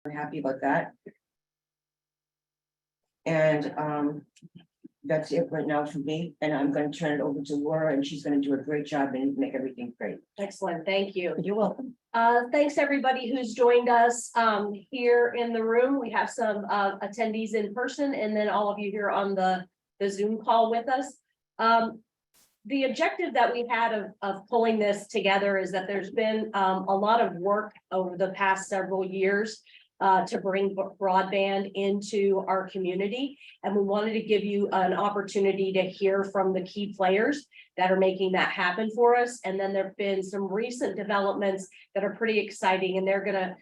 We're happy about that. And that's it right now for me. And I'm going to turn it over to Laura, and she's going to do a great job and make everything great. Excellent, thank you. You're welcome. Thanks everybody who's joined us here in the room. We have some attendees in person and then all of you here on the Zoom call with us. The objective that we had of pulling this together is that there's been a lot of work over the past several years to bring broadband into our community. And we wanted to give you an opportunity to hear from the key players that are making that happen for us. And then there've been some recent developments that are pretty exciting, and they're gonna,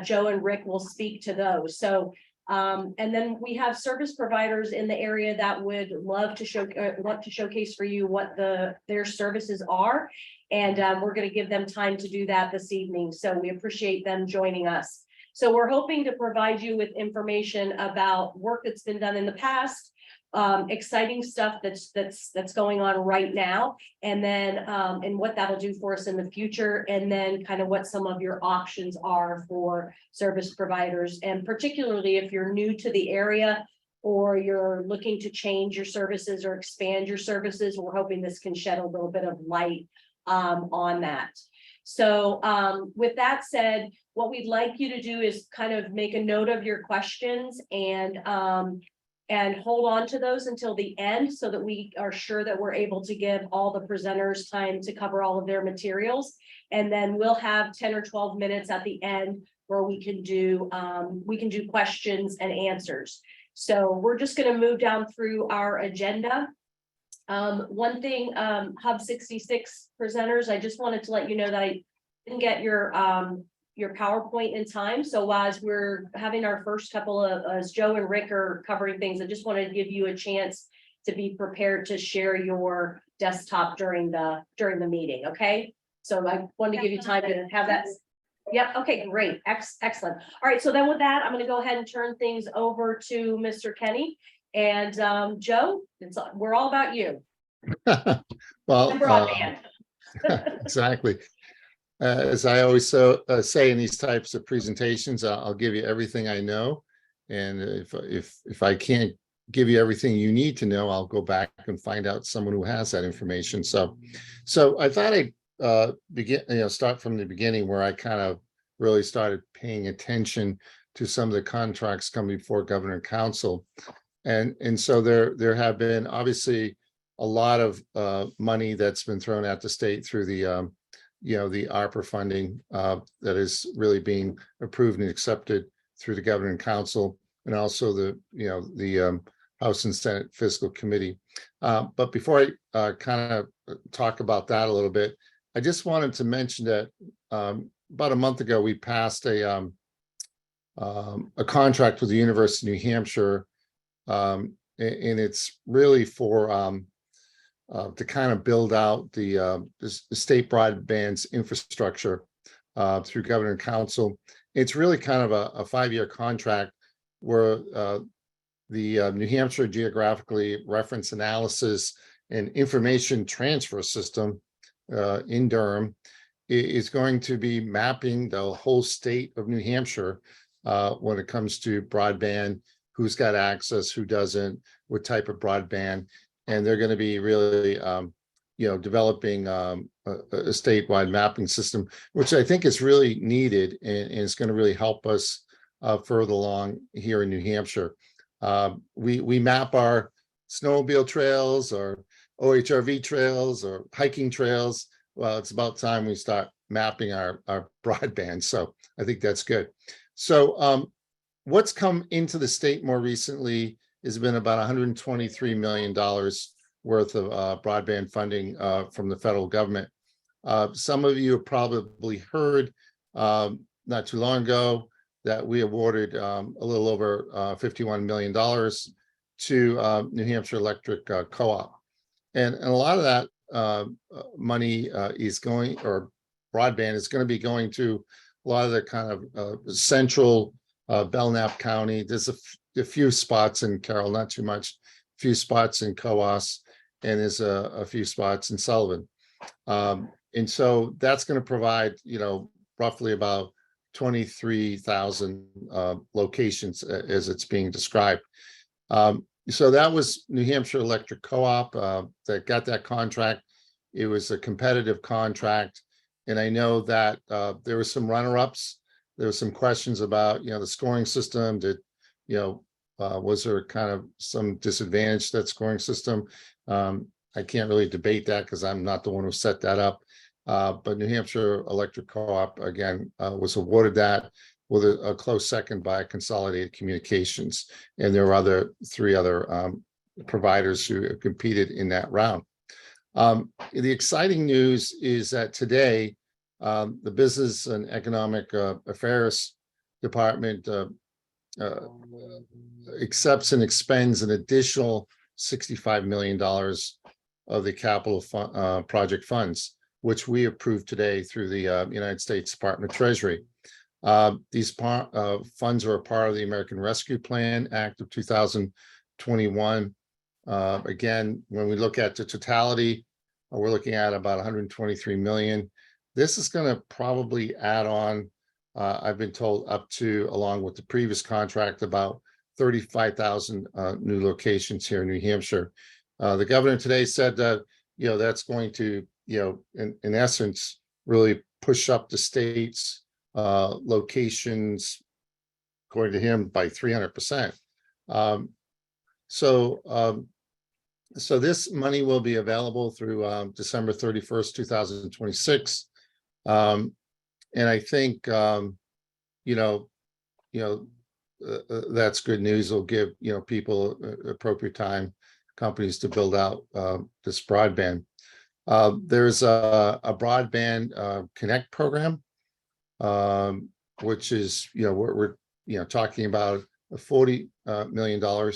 Joe and Rick will speak to those. So, and then we have service providers in the area that would love to want to showcase for you what their services are. And we're gonna give them time to do that this evening. So we appreciate them joining us. So we're hoping to provide you with information about work that's been done in the past, exciting stuff that's going on right now, and then and what that'll do for us in the future, and then kind of what some of your options are for service providers, and particularly if you're new to the area or you're looking to change your services or expand your services, we're hoping this can shed a little bit of light on that. So with that said, what we'd like you to do is kind of make a note of your questions and hold on to those until the end so that we are sure that we're able to give all the presenters time to cover all of their materials. And then we'll have 10 or 12 minutes at the end where we can do questions and answers. So we're just going to move down through our agenda. One thing, Hub 66 presenters, I just wanted to let you know that I didn't get your PowerPoint in time. So as we're having our first couple of, as Joe and Rick are covering things, I just wanted to give you a chance to be prepared to share your desktop during the meeting. Okay. So I wanted to give you time to have that. Yep. Okay, great. Excellent. All right. So then with that, I'm going to go ahead and turn things over to Mr. Kenny. And Joe, we're all about you. Well, Broadband. exactly. As I always say in these types of presentations, I'll give you everything I know, and if I can't give you everything you need to know, I'll go back and find out someone who has that information. So I thought I'd start from the beginning, where I kind of really started paying attention to some of the contracts coming before Governor and Council. And so there have been obviously a lot of money that's been thrown at the state through the the ARPA funding that is really being approved and accepted through the Governor and Council, and also the House and Senate Fiscal Committee. But before I kind of talk about that a little bit, I just wanted to mention that about a month ago we passed a contract with the University of New Hampshire. And it's really for to kind of build out the state broadband's infrastructure through Governor and Council. It's really kind of a 5-year contract where the New Hampshire Geographically Reference Analysis and Information Transfer System in Durham is going to be mapping the whole state of New Hampshire when it comes to broadband, who's got access, who doesn't, what type of broadband. And they're going to be really, developing a statewide mapping system, which I think is really needed, and it's going to really help us further along here in New Hampshire. We map our snowmobile trails or OHRV trails or hiking trails. Well, it's about time we start mapping our broadband. So I think that's good. So what's come into the state more recently has been about $123 million worth of broadband funding from the federal government. Some of you have probably heard not too long ago that we awarded a little over $51 million to New Hampshire Electric Co-op. And a lot of that money is going, or broadband is going to be going to a lot of the kind of central Belknap County. There's a few spots in Carroll, not too much, a few spots in Coas, and there's a few spots in Sullivan. And so that's going to provide, roughly about 23,000 locations as it's being described. So that was New Hampshire Electric Co-op that got that contract. It was a competitive contract. And I know that there were some runner-ups. There were some questions about, the scoring system. Was there kind of some disadvantage to that scoring system? I can't really debate that because I'm not the one who set that up. But New Hampshire Electric Co-op, again, was awarded that with a close second by Consolidated Communications. And there were three other providers who competed in that round. The exciting news is that today, the Business and Economic Affairs Department accepts and expends an additional $65 million of the capital project funds, which we approved today through the United States Department of Treasury. These funds are a part of the American Rescue Plan Act of 2021. Again, when we look at the totality, we're looking at about 123 million. This is going to probably add on, I've been told, up to, along with the previous contract, about 35,000 new locations here in New Hampshire. The governor today said that, that's going to, in essence, really push up the state's locations, according to him, by 300%. So this money will be available through December 31st, 2026. And I think, that's good news. It'll give, people appropriate time, companies, to build out this broadband. There's a Broadband Connect program, which is, we're talking about $40 million.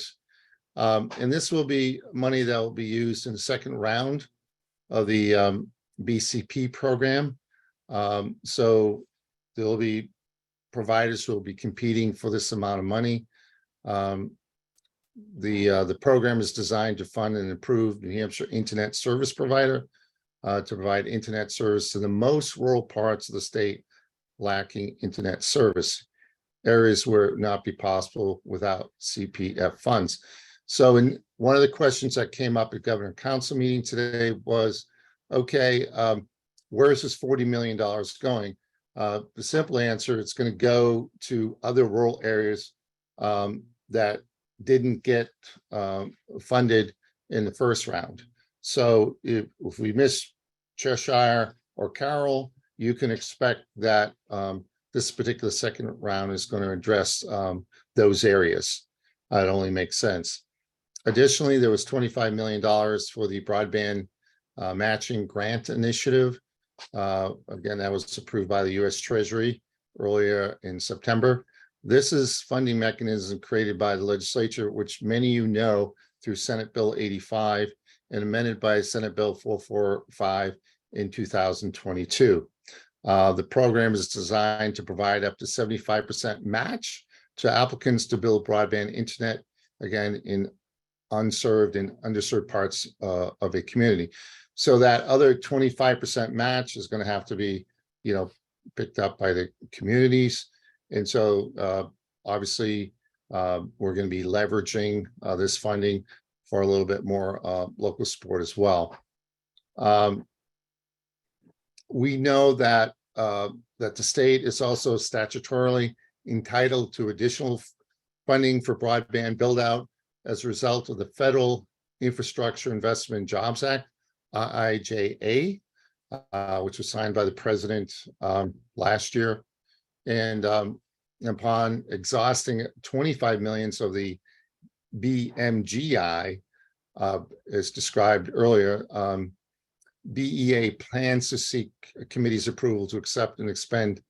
And this will be money that will be used in the second round of the BCP program. So there will be providers who will be competing for this amount of money. The program is designed to fund and improve New Hampshire internet service provider to provide internet service to the most rural parts of the state lacking internet service, areas where it would not be possible without CPF funds. So one of the questions that came up at Governor Council meeting today was, okay, where is this $40 million going? The simple answer, it's going to go to other rural areas that didn't get funded in the first round. So if we miss Cheshire or Carroll, you can expect that this particular second round is going to address those areas. It only makes sense. Additionally, there was $25 million for the broadband matching grant initiative. Again, that was approved by the U.S. Treasury earlier in September. This is funding mechanism created by the legislature, which many of you know through Senate Bill 85 and amended by Senate Bill 445 in 2022. The program is designed to provide up to 75% match to applicants to build broadband internet, again, in unserved and underserved parts of a community. So that other 25% match is going to have to be, picked up by the communities. And so obviously, we're going to be leveraging this funding for a little bit more local support as well. We know that that the state is also statutorily entitled to additional funding for broadband build out as a result of the Federal Infrastructure Investment and Jobs Act, IIJA, which was signed by the president last year. And upon exhausting 25 million of the BMGI, as described earlier, BEA plans to seek a committee's approval to accept and expend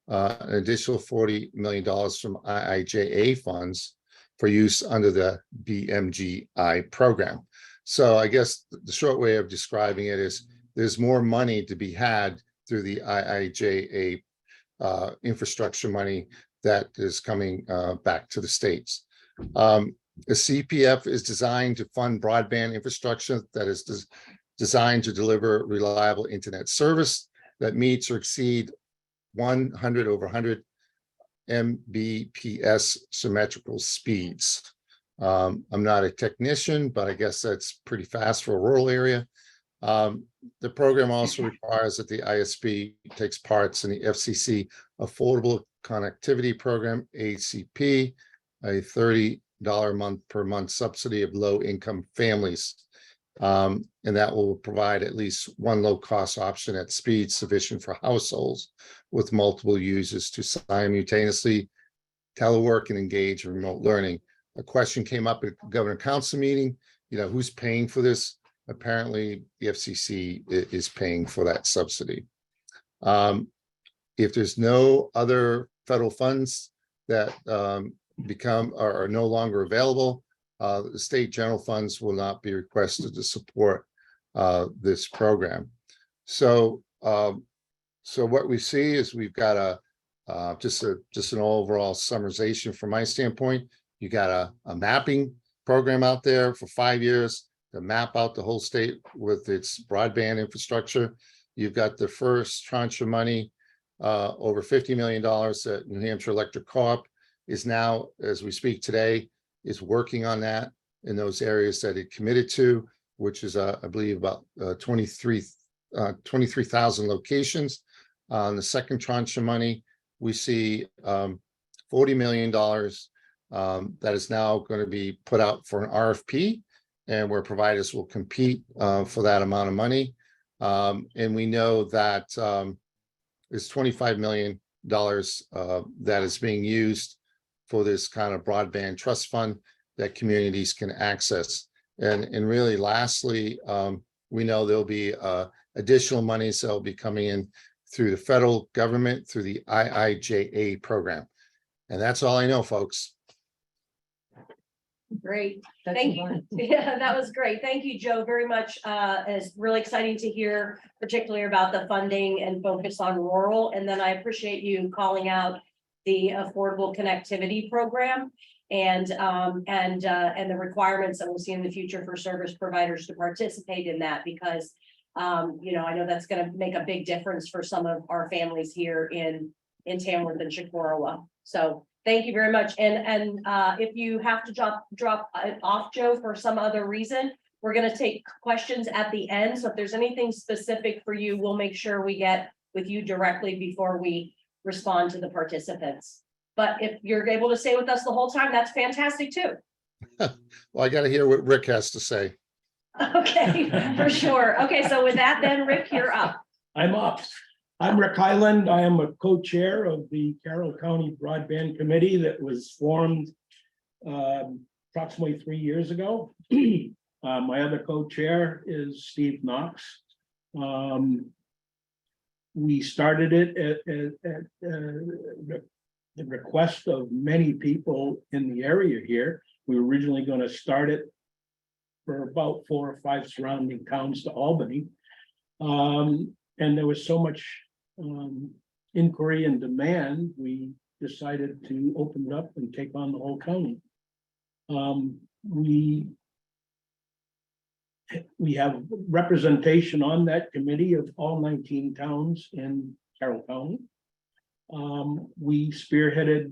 an additional $40 million from IIJA funds for use under the BMGI program. So I guess the short way of describing it is there's more money to be had through the IIJA infrastructure money that is coming back to the states. The CPF is designed to fund broadband infrastructure that is designed to deliver reliable internet service that meets or exceed 100 over 100 Mbps symmetrical speeds. I'm not a technician, but I guess that's pretty fast for a rural area. The program also requires that the ISP takes parts in the FCC Affordable Connectivity Program, ACP, a $30 per month subsidy of low-income families. And that will provide at least one low-cost option at speed sufficient for households with multiple users to simultaneously telework and engage in remote learning. A question came up at the Governor Council meeting, who's paying for this? Apparently, the FCC is paying for that subsidy. If there's no other federal funds that are no longer available, the state general funds will not be requested to support this program. So what we see is we've got just an overall summarization from my standpoint. You got a mapping program out there for 5 years to map out the whole state with its broadband infrastructure. You've got the first tranche of money, over $50 million that New Hampshire Electric Co-op is now, as we speak today, is working on that in those areas that it committed to, which is, I believe, about 23,000 locations. On the second tranche of money, we see $40 million that is now going to be put out for an RFP, and where providers will compete for that amount of money. And we know that there's $25 million that is being used for this kind of broadband trust fund that communities can access. And really, lastly, we know there'll be additional monies that will be coming in through the federal government through the IIJA program. And that's all I know, folks. Great. That's Thank you. fine. Yeah, that was great. Thank you, Joe, very much. It's really exciting to hear, particularly about the funding and focus on rural. And then I appreciate you calling out the Affordable Connectivity Program and the requirements that we'll see in the future for service providers to participate in that, because I know that's going to make a big difference for some of our families here in Tamworth and Chicorowa. So thank you very much. And if you have to drop off, Joe, for some other reason, we're going to take questions at the end. So if there's anything specific for you, we'll make sure we get with you directly before we respond to the participants. But if you're able to stay with us the whole time, that's fantastic too. Well, I got to hear what Rick has to say. Okay, for sure. Okay, so with that, then Rick, you're up. I'm up. I'm Rick Highland. I am a co-chair of the Carroll County Broadband Committee that was formed approximately 3 years ago. My other co-chair is Steve Knox. We started it at the request of many people in the area here. We were originally going to start it for about 4 or 5 surrounding towns to Albany. And there was so much inquiry and demand, we decided to open it up and take on the whole county. We have representation on that committee of all 19 towns in Carroll County. We spearheaded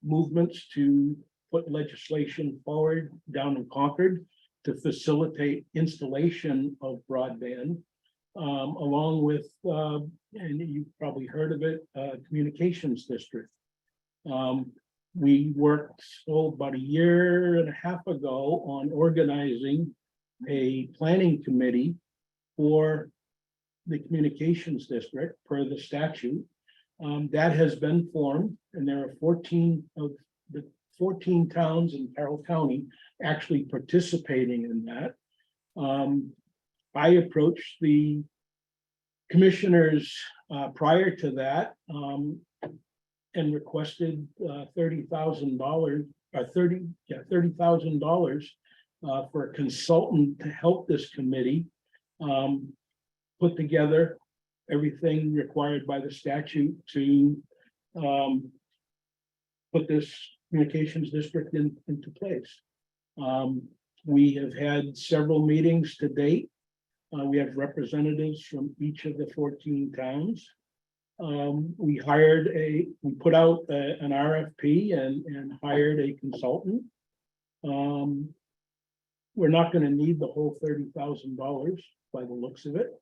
movements to put legislation forward down in Concord to facilitate installation of broadband, along with, and you've probably heard of it, communications district. We worked about 1.5 years ago on organizing a planning committee for the communications district per the statute. That has been formed, and there are 14 of the 14 towns in Carroll County actually participating in that. I approached the commissioners prior to that and requested $30,000 for a consultant to help this committee put together everything required by the statute to put this communications district into place. We have had several meetings to date. We have representatives from each of the 14 towns. We put out an RFP and hired a consultant. We're not gonna need the whole $30,000 by the looks of it.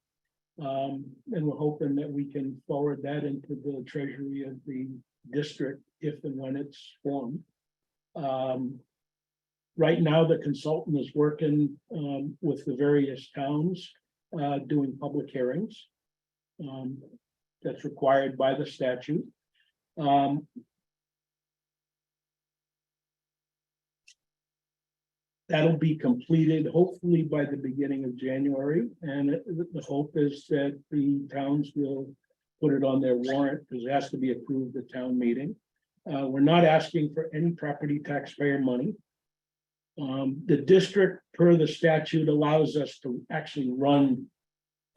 And we're hoping that we can forward that into the treasury of the district if and when it's formed. Right now, the consultant is working with the various towns, doing public hearings. That's required by the statute. That'll be completed hopefully by the beginning of January, and the hope is that the towns will put it on their warrant, because it has to be approved at town meeting. We're not asking for any property taxpayer money. The district, per the statute, allows us to actually run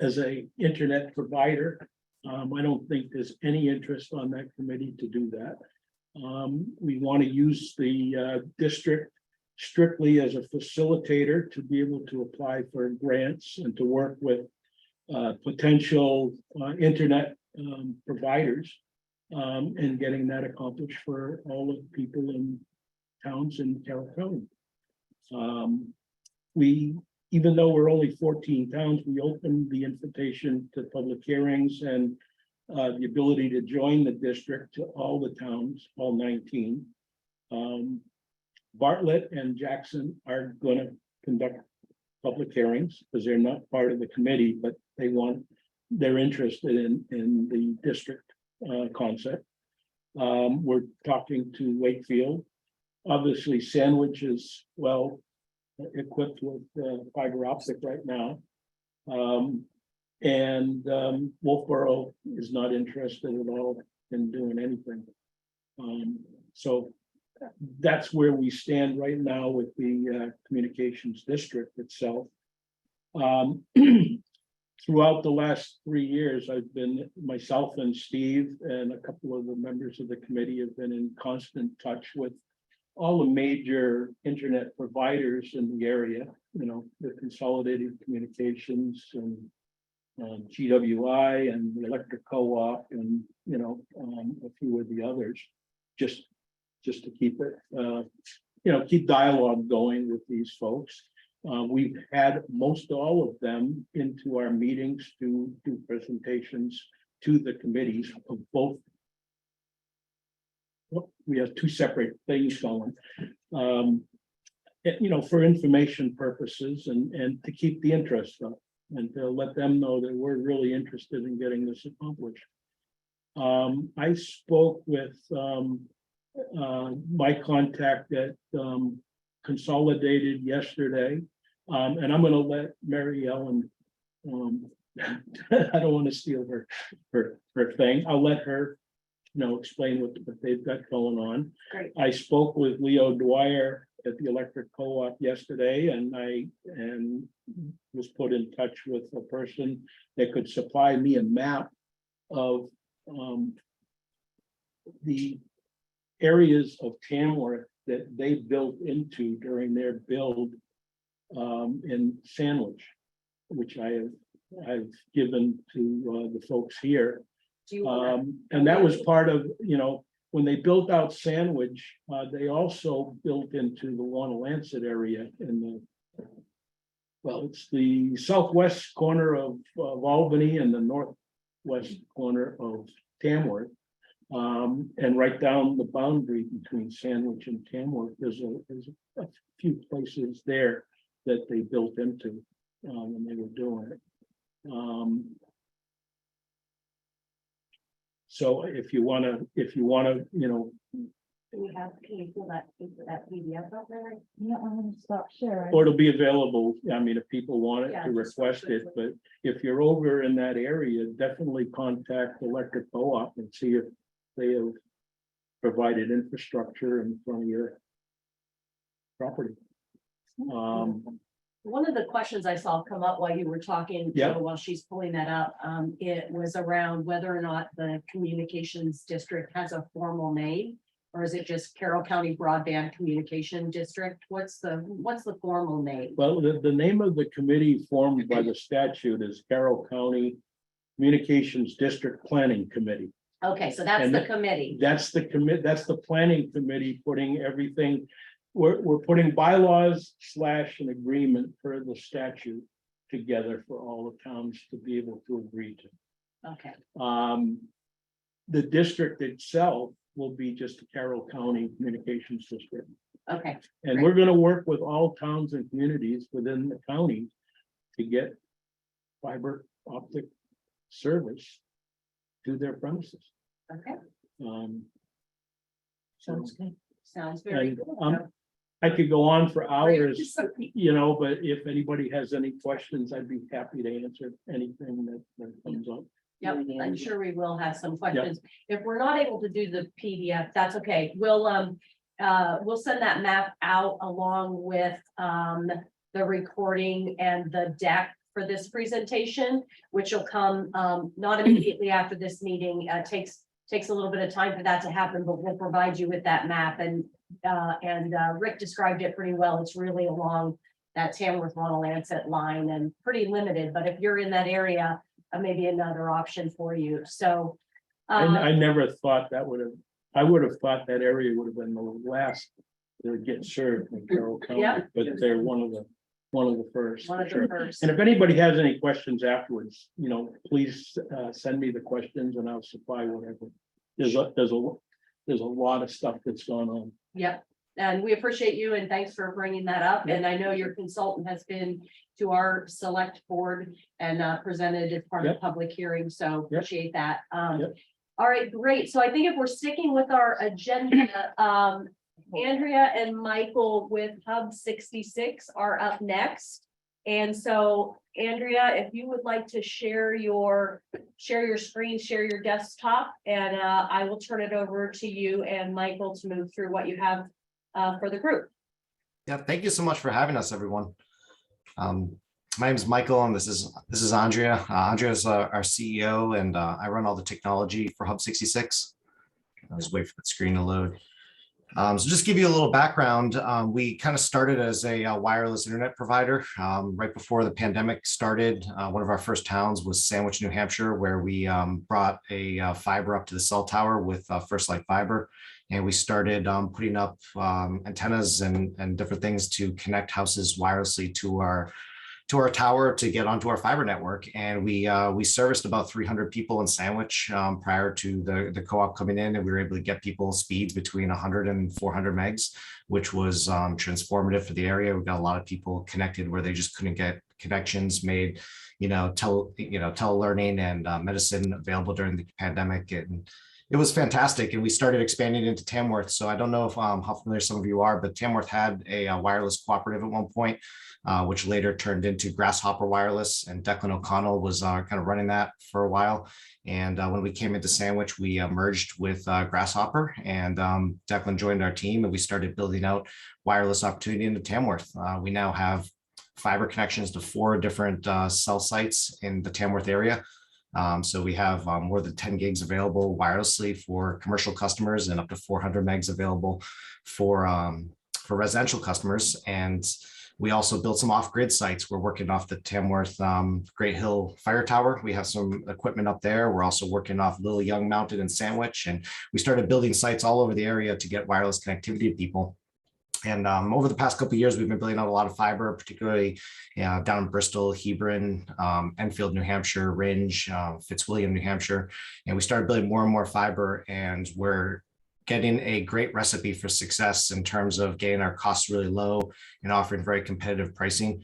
as a internet provider. I don't think there's any interest on that committee to do that. We want to use the district strictly as a facilitator to be able to apply for grants and to work with potential internet providers, and getting that accomplished for all of the people in towns in Carroll County. Even though we're only 14 towns, we opened the invitation to public hearings and the ability to join the district to all the towns, all 19. Bartlett and Jackson are going to conduct public hearings because they're not part of the committee, but they're interested in the district concept. We're talking to Wakefield. Obviously, Sandwich is well equipped with fiber optic right now. And Wolfboro is not interested at all in doing anything. So that's where we stand right now with the communications district itself. Throughout the last 3 years, I've been, myself and Steve and a couple of the members of the committee have been in constant touch with all the major internet providers in the area, the Consolidated Communications and GWI and the Electric Co-op and, a few of the others, just to keep it, keep dialogue going with these folks. We've had most all of them into our meetings to do presentations to the committees of both. We have two separate things going, for information purposes and to keep the interest up and to let them know that we're really interested in getting this accomplished. I spoke with my contact at Consolidated yesterday, and I'm going to let Mary Ellen. I don't want to steal her thing. I'll let her, explain what they've got going on. Great. I spoke with Leo Dwyer at the Electric Co-op yesterday, and I was put in touch with a person that could supply me a map of the areas of Tamworth that they built into during their build in Sandwich, which I've given to the folks here. And that was part of, when they built out Sandwich, they also built into the Wanalancet area it's the southwest corner of Albany and the northwest corner of Tamworth. And right down the boundary between Sandwich and Tamworth, there's a few places there that they built into when they were doing it. So if you want to, Can you pull that PDF up there? Yeah, I'm gonna stop sharing. or it'll be available, if people want it Yeah, to just request it, but if you're over in that area, definitely contact Electric Co-op and see if they have provided infrastructure in front of your property. One of the questions I saw come up while you were talking, Yeah. while she's pulling that up, it was around whether or not the communications district has a formal name, or is it just Carroll County Broadband Communication District? What's the formal name? Well, the name of the committee formed by the statute is Carroll County Communications District Planning Committee. Okay, so that's And the committee. That's the planning committee putting everything, we're putting bylaws / an agreement for the statute together for all the towns to be able to agree to. Okay, The district itself will be just a Carroll County Communications District. okay, And we're gonna work with all towns and communities within the county to get fiber optic service to their premises. okay. Sounds good. Sounds very And, good. I could go on for hours, Great. you know, but if anybody has any questions, I'd be happy to answer anything that comes up. Yep, I'm sure we will have some questions. If we're not able to do the PDF, that's okay. We'll send that map out along with the recording and the deck for this presentation, which will come not immediately after this meeting. Takes a little bit of time for that to happen, but we'll provide you with that map, and Rick described it pretty well. It's really along that Tamworth Lancet line and pretty limited, but if you're in that area, maybe another option for you. So I never thought I would have thought that area would have been the last to get served in Carroll County, Yeah. but they're one of the first. one for of the sure. first. And if anybody has any questions afterwards, you know, please send me the questions and I'll supply whatever. There's a lot of stuff that's going on. Yep, and we appreciate you and thanks for bringing that up. And I know your consultant has been to our select board and presented as part of the Yep. public hearing, so appreciate that. Yep. All right, great. So I think if we're sticking with our agenda, Andrea and Michael with Hub 66 are up next. And so Andrea, if you would like to share your screen, share your desktop, and I will turn it over to you and Michael to move through what you have for the group. Yeah, thank you so much for having us, everyone. My name is Michael, and this is Andrea. Andrea is our CEO, and I run all the technology for Hub 66. I'll just wait for the screen to load. So just give you a little background. We kind of started as a wireless internet provider right before the pandemic started. One of our first towns was Sandwich, New Hampshire, where we brought a fiber up to the cell tower with First Light Fiber. And we started putting up antennas and different things to connect houses wirelessly to our tower to get onto our fiber network. And we serviced about 300 people in Sandwich prior to the co-op coming in, and we were able to get people speeds between 100 and 400 megs, which was transformative for the area. We got a lot of people connected where they just couldn't get connections, made telelearning and medicine available during the pandemic. And it was fantastic. And we started expanding into Tamworth. So I don't know if how familiar some of you are, but Tamworth had a wireless cooperative at one point, which later turned into Grasshopper Wireless, and Declan O'Connell was kind of running that for a while. And when we came into Sandwich, we merged with Grasshopper, and Declan joined our team, and we started building out wireless opportunity into Tamworth. We now have fiber connections to 4 different cell sites in the Tamworth area. So we have more than 10 gigs available wirelessly for commercial customers and up to 400 megs available for residential customers. And we also built some off-grid sites. We're working off the Tamworth Great Hill Fire Tower. We have some equipment up there. We're also working off Little Young Mountain and Sandwich. And we started building sites all over the area to get wireless connectivity to people. And over the past couple of years, we've been building out a lot of fiber, particularly down in Bristol, Hebron, Enfield, New Hampshire, Ringe, Fitzwilliam, New Hampshire. And we started building more and more fiber, and we're getting a great recipe for success in terms of getting our costs really low and offering very competitive pricing.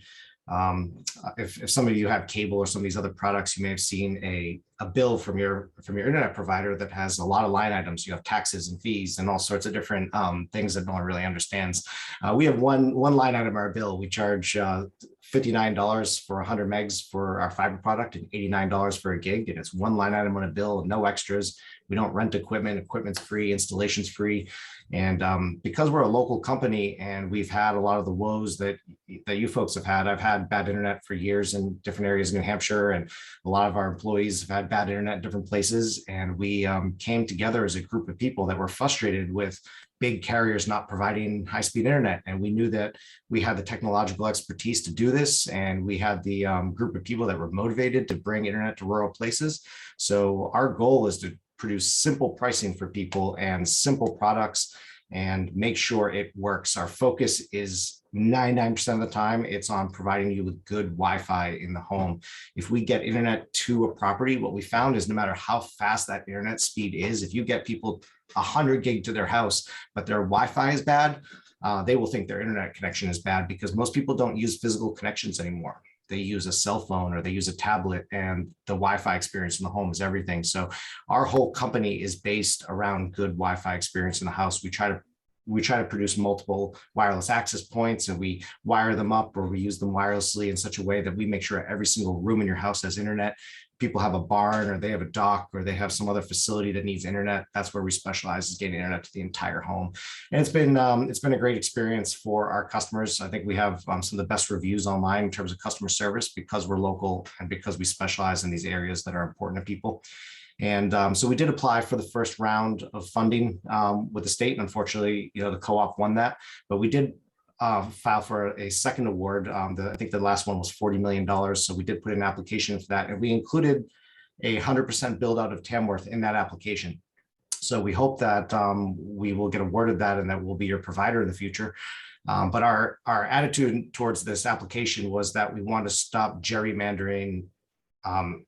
If some of you have cable or some of these other products, you may have seen a bill from your internet provider that has a lot of line items. You have taxes and fees and all sorts of different things that no one really understands. We have one line item in our bill. We charge $59 for 100 megs for our fiber product and $89 for a gig. And it's one line item on a bill, no extras. We don't rent equipment. Equipment's free, installation's free. And because we're a local company and we've had a lot of the woes that you folks have had, I've had bad internet for years in different areas of New Hampshire, and a lot of our employees have had had bad internet in different places. And we came together as a group of people that were frustrated with big carriers not providing high-speed internet. And we knew that we had the technological expertise to do this. And we had the group of people that were motivated to bring internet to rural places. So our goal is to produce simple pricing for people and simple products and make sure it works. Our focus is 99% of the time, it's on providing you with good Wi-Fi in the home. If we get internet to a property, what we found is no matter how fast that internet speed is, if you get people 100 gig to their house, but their Wi-Fi is bad, they will think their internet connection is bad because most people don't use physical connections anymore. They use a cell phone or they use a tablet, and the Wi-Fi experience in the home is everything. So our whole company is based around good Wi-Fi experience in the house. We try to produce multiple wireless access points, and we wire them up or we use them wirelessly in such a way that we make sure every single room in your house has internet. People have a barn or they have a dock or they have some other facility that needs internet. That's where we specialize, is getting internet to the entire home. And it's been a great experience for our customers. I think we have some of the best reviews online in terms of customer service because we're local and because we specialize in these areas that are important to people. And so we did apply for the first round of funding with the state. And unfortunately, the co-op won that, but we did file for a second award. I think the last one was $40 million. So we did put an application for that, and we included 100% build out of Tamworth in that application. So we hope that we will get awarded that and that we'll be your provider in the future. But our attitude towards this application was that we want to stop gerrymandering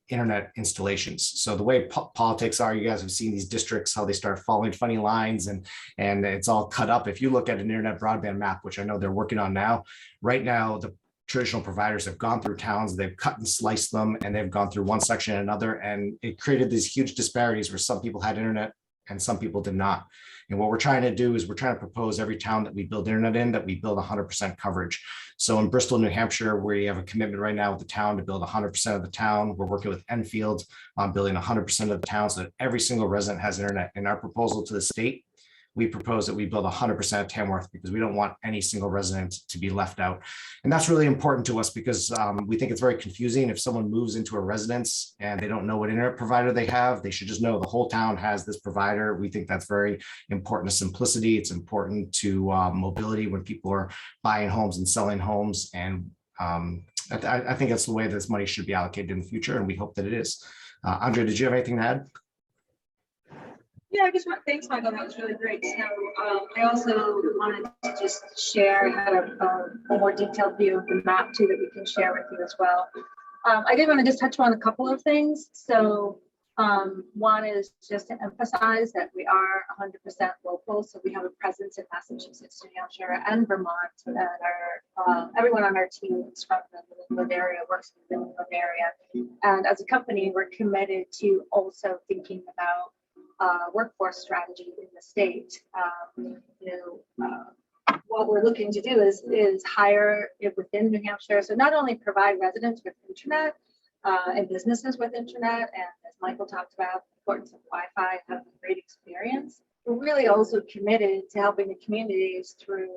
internet installations. So the way politics are, you guys have seen these districts, how they start following funny lines and it's all cut up. If you look at an internet broadband map, which I know they're working on now, right now, the traditional providers have gone through towns, they've cut and sliced them, and they've gone through one section and another, and it created these huge disparities where some people had internet and some people did not. And what we're trying to do is we're trying to propose every town that we build internet in, that we build 100% coverage. So in Bristol, New Hampshire, we have a commitment right now with the town to build 100% of the town. We're working with Enfield on building 100% of the town so that every single resident has internet. In our proposal to the state, we propose that we build 100% of Tamworth because we don't want any single resident to be left out. And that's really important to us because we think it's very confusing. If someone moves into a residence and they don't know what internet provider they have, they should just know the whole town has this provider. We think that's very important to simplicity. It's important to mobility when people are buying homes and selling homes. And I think that's the way this money should be allocated in the future, and we hope that it is. Andre, did you have anything to add? Yeah, I just want, thanks, Michael. That was really great. So I also wanted to just share, I had a more detailed view of the map too that we can share with you as well. I did want to just touch on a couple of things. So one is just to emphasize that we are 100% local. So we have a presence in Massachusetts, New Hampshire, and Vermont. And everyone on our team is from the New England area, works in the New England area. And as a company, we're committed to also thinking about workforce strategy in the state. What we're looking to do is hire within New Hampshire. So not only provide residents with internet and businesses with internet, and as Michael talked about, the importance of Wi-Fi, have a great experience. We're really also committed to helping the communities through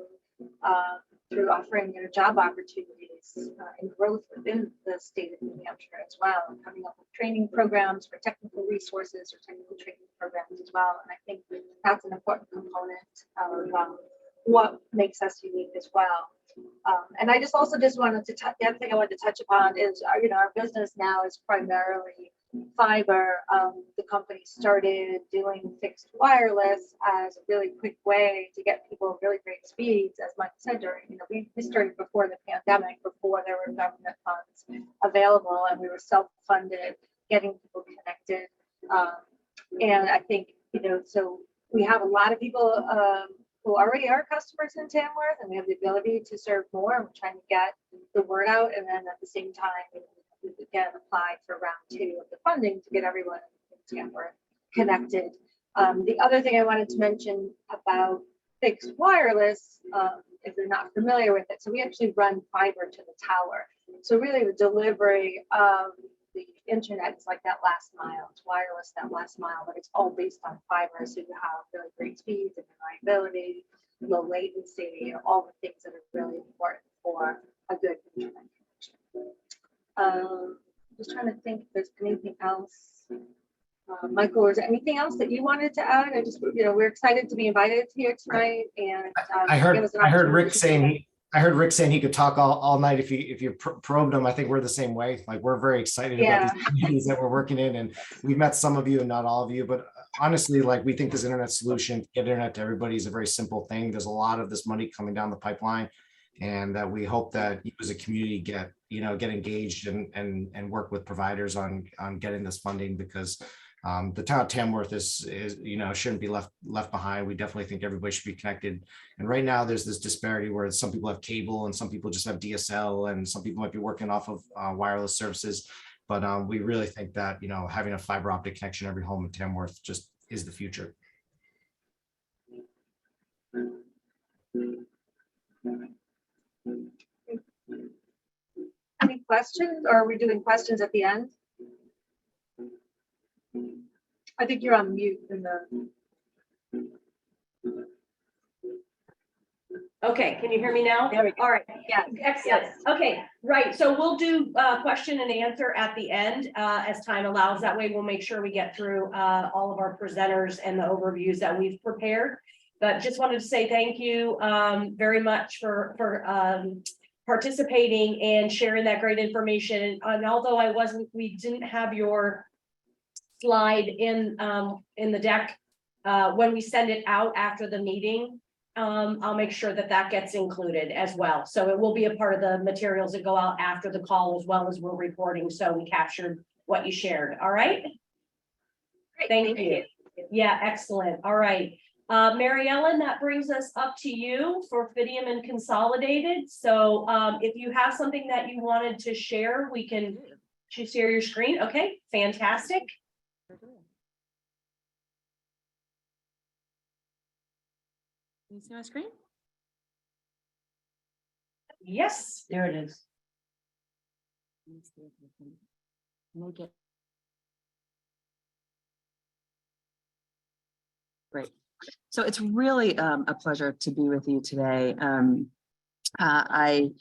offering job opportunities and growth within the state of New Hampshire as well, and coming up with training programs for technical resources or technical training programs as well. And I think that's an important component of what makes us unique as well. And I just wanted to the other thing I wanted to touch upon is our business now is primarily fiber. The company started doing fixed wireless as a really quick way to get people really great speeds, as Mike said, during we started before the pandemic, before there were government funds available, and we were self-funded getting people connected. And I think so we have a lot of people who already are customers in Tamworth, and we have the ability to serve more, and we're trying to get the word out. And then at the same time, we again applied for round 2 of the funding to get everyone in Tamworth connected. The other thing I wanted to mention about fixed wireless, if you're not familiar with it, so we actually run fiber to the tower. So really the delivery of the internet is like that last mile. It's wireless, that last mile, but it's all based on fiber. So you have really great speeds and reliability, low latency, all the things that are really important for a good internet connection. Just trying to think if there's anything else. Michael, is there anything else that you wanted to add? I just, we're excited to be invited here tonight and. I give us an heard opportunity Rick to saying present. I heard Rick saying he could talk all night if you probed him. I think we're the same way. Like, we're very excited about these communities that we're working in, and we've met some of you and not all of you, but honestly, like, we think this internet solution, get internet to everybody, is a very simple thing. There's a lot of this money coming down the pipeline, and that we hope that you as a community get engaged and work with providers on getting this funding, because the town of Tamworth is shouldn't be left behind. We definitely think everybody should be connected. And right now there's this disparity where some people have cable and some people just have DSL, and some people might be working off of wireless services. But we really think that having a fiber optic connection every home in Tamworth just is the future. Any questions, or are we doing questions at the end? I think you're on mute in the. Okay, can you hear me now? There we go. All right, Yeah. excellent. Okay, right. So we'll do question and answer at the end as time allows. That way we'll make sure we get through all of our presenters and the overviews that we've prepared. But just wanted to say thank you very much for participating and sharing that great information. And although we didn't have your slide in the deck when we send it out after the meeting, I'll make sure that gets included as well. So it will be a part of the materials that go out after the call, as well as we're reporting. So we captured what you shared. All right. Great, Thank you. Yeah, excellent. All right. Mary Ellen, that brings us up to you for Fidium and Consolidated. So if you have something that you wanted to share, we can share your screen. Okay, fantastic. Can you see my screen? Yes. There it is. Let me see if I can make it. Great. So it's really a pleasure to be with you today. I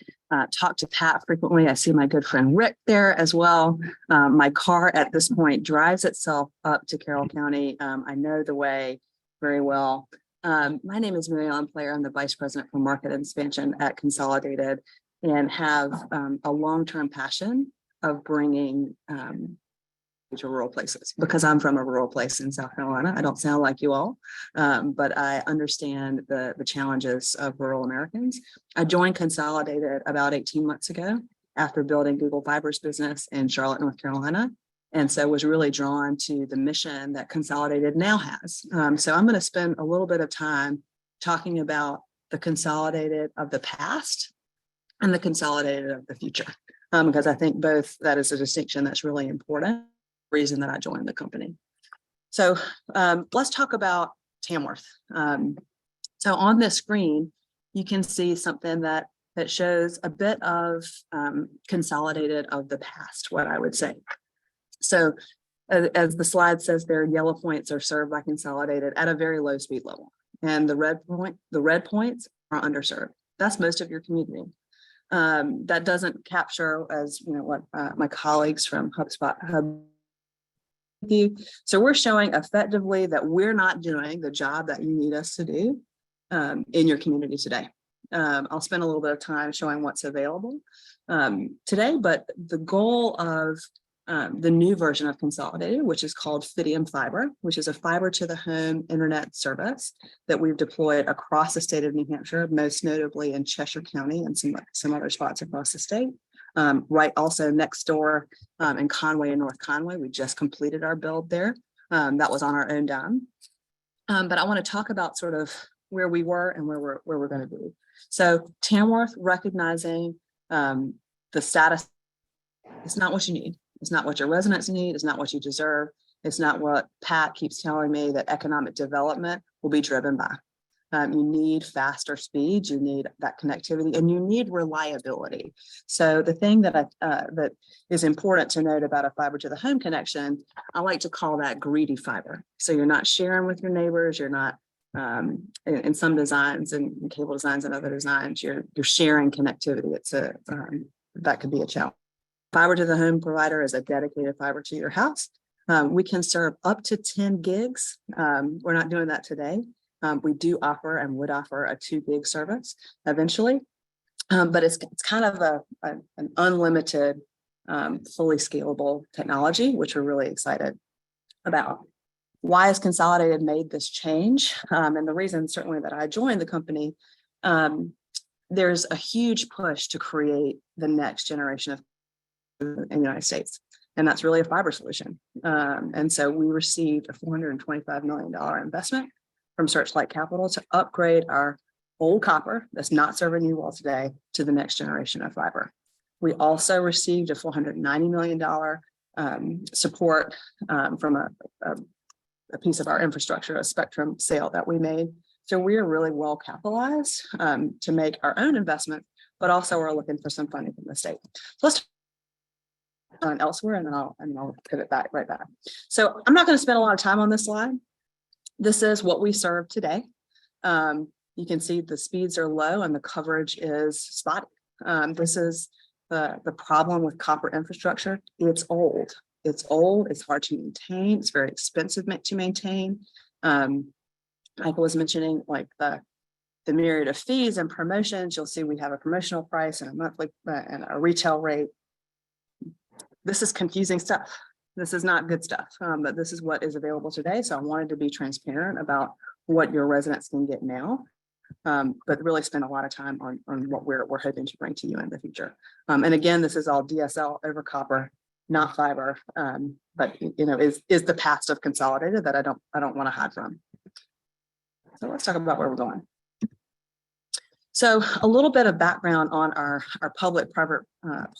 talk to Pat frequently. I see my good friend Rick there as well. My car at this point drives itself up to Carroll County. I know the way very well. My name is Mary Ellen Player. I'm the Vice President for Market Expansion at Consolidated, and have a long-term passion of bringing to rural places, because I'm from a rural place in South Carolina. I don't sound like you all, but I understand the challenges of rural Americans. I joined Consolidated about 18 months ago after building Google Fiber's business in Charlotte, North Carolina. And so was really drawn to the mission that Consolidated now has. So I'm going to spend a little bit of time talking about the Consolidated of the past and the Consolidated of the future, because I think both, that is a distinction that's really important, reason that I joined the company. So let's talk about Tamworth. So on this screen, you can see something that shows a bit of Consolidated of the past, what I would say. So as the slide says there, yellow points are served by Consolidated at a very low speed level, and the red points are underserved. That's most of your community. That doesn't capture, as you know, what my colleagues from HubSpot Hub. So we're showing effectively that we're not doing the job that you need us to do in your community today. I'll spend a little bit of time showing what's available today, but the goal of the new version of Consolidated, which is called Fidium Fiber, which is a fiber to the home internet service that we've deployed across the state of New Hampshire, most notably in Cheshire County and some other spots across the state. Right, also next door in Conway and North Conway, we just completed our build there. That was on our own dime. But I want to talk about sort of where we were and where we're going to be. So Tamworth, recognizing the status, it's not what you need. It's not what your residents need. It's not what you deserve. It's not what Pat keeps telling me that economic development will be driven by. You need faster speeds, you need that connectivity, and you need reliability. So the thing that that is important to note about a fiber to the home connection, I like to call that greedy fiber. So you're not sharing with your neighbors. You're not in some designs and cable designs and other designs, you're sharing connectivity. It's that could be a challenge. Fiber to the home provider is a dedicated fiber to your house. We can serve up to 10 gigs. We're not doing that today. We do offer and would offer a 2 gig service eventually. But it's kind of an unlimited, fully scalable technology, which we're really excited about. Why has Consolidated made this change? And the reason certainly that I joined the company, there's a huge push to create the next generation of in the United States. And that's really a fiber solution. And so we received a $425 million investment from Searchlight Capital to upgrade our old copper that's not serving you well today to the next generation of fiber. We also received a $490 million support from a piece of our infrastructure, a spectrum sale that we made. So we are really well capitalized to make our own investment, but also we're looking for some funding from the state. So let's on elsewhere, and then I'll pivot right back. So I'm not going to spend a lot of time on this slide. This is what we serve today. You can see the speeds are low and the coverage is spotty. This is the problem with copper infrastructure. It's old. It's old. It's hard to maintain. It's very expensive to maintain. Michael was mentioning like the myriad of fees and promotions. You'll see we have a promotional price and a monthly and a retail rate. This is confusing stuff. This is not good stuff, but this is what is available today. So I wanted to be transparent about what your residents can get now, but really spend a lot of time on what we're hoping to bring to you in the future. And again, this is all DSL over copper, not fiber, but you know, is the past of Consolidated that I don't want to hide from. So let's talk about where we're going. So a little bit of background on our public-private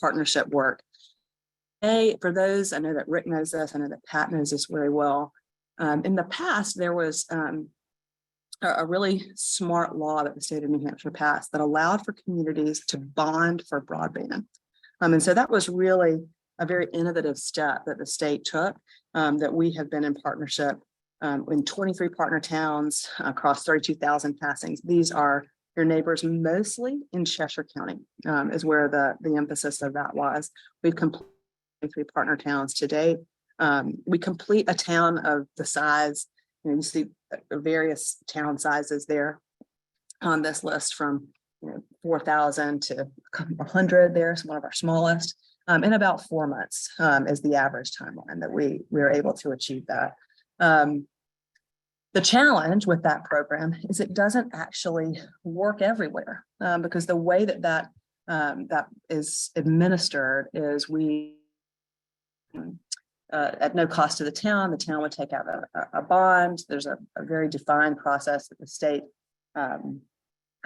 partnership work. For those, I know that Rick knows this, I know that Pat knows this very well. In the past, there was a really smart law that the state of New Hampshire passed that allowed for communities to bond for broadband. And so that was really a very innovative step that the state took, that we have been in partnership in 23 partner towns across 32,000 passings. These are your neighbors, mostly in Cheshire County, is where the emphasis of that was. We've completed 3 partner towns to date. We complete a town of the size, you see various town sizes there on this list from 4,000 to 100 there. It's one of our smallest. In about 4 months is the average timeline that we are able to achieve that. The challenge with that program is it doesn't actually work everywhere because the way that is administered is we at no cost to the town would take out a bond. There's a very defined process that the state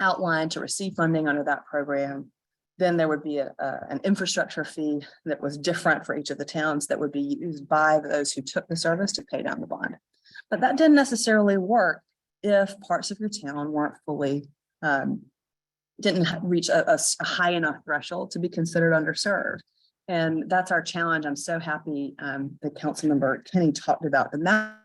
outlined to receive funding under that program. Then there would be an infrastructure fee that was different for each of the towns that would be used by those who took the service to pay down the bond. But that didn't necessarily work if parts of your town weren't fully, didn't reach a high enough threshold to be considered underserved. And that's our challenge. I'm so happy that Councilmember Kenny talked about the map